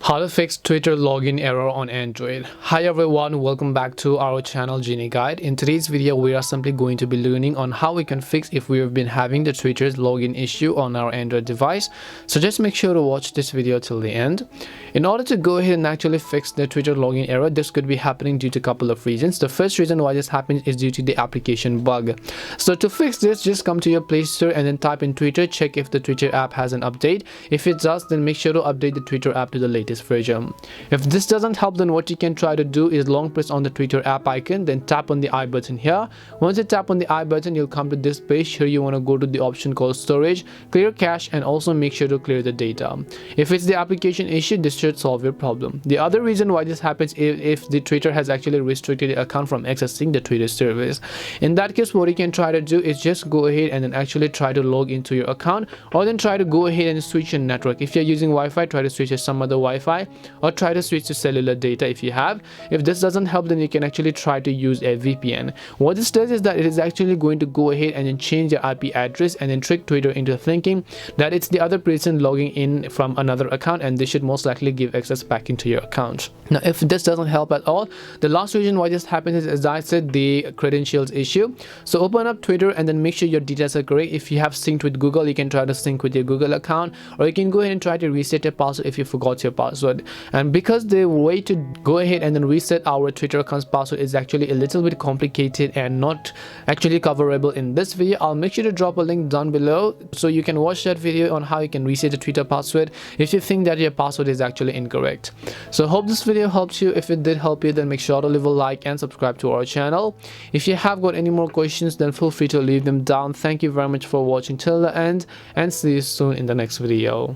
How to fix Twitter login error on Android. Hi everyone, welcome back to our channel Genie Guide. In today's video, we are simply going to be learning on how we can fix if we have been having the Twitter's login issue on our Android device. So just make sure to watch this video till the end. In order to go ahead and actually fix the Twitter login error, this could be happening due to a couple of reasons. The first reason why this happens is due to the application bug. So to fix this, just come to your Play Store and then type in Twitter, check if the Twitter app has an update. If it does, then make sure to update the Twitter app to the latest version. If this doesn't help, then what you can try to do is long press on the Twitter app icon, then tap on the I button here. Once you tap on the I button, you'll come to this page. Here you want to go to the option called storage, clear cache, and also make sure to clear the data. If it's the application issue, this should solve your problem. The other reason why this happens is if the Twitter has actually restricted the account from accessing the Twitter service. In that case, what you can try to do is just go ahead and then actually try to log into your account, or then try to go ahead and switch your network. If you're using Wi-Fi, try to switch to some other Wi-Fi, or try to switch to cellular data if you have. If this doesn't help, then you can actually try to use a VPN. What this does is that it is actually going to go ahead and then change your IP address and then trick Twitter into thinking that it's the other person logging in from another account, and they should most likely give access back into your account. Now, if this doesn't help at all, the last reason why this happens is, as I said, the credentials issue. So open up Twitter and then make sure your details are correct. If you have synced with Google, you can try to sync with your Google account, or you can go ahead and try to reset your password if you forgot your password. And because the way to go ahead and then reset our Twitter account's password is actually a little bit complicated and not actually coverable in this video, I'll make sure to drop a link down below so you can watch that video on how you can reset the Twitter password if you think that your password is actually incorrect. So hope this video helped you. If it did help you, then make sure to leave a like and subscribe to our channel. If you have got any more questions, then feel free to leave them down. Thank you very much for watching till the end, and see you soon in the next video.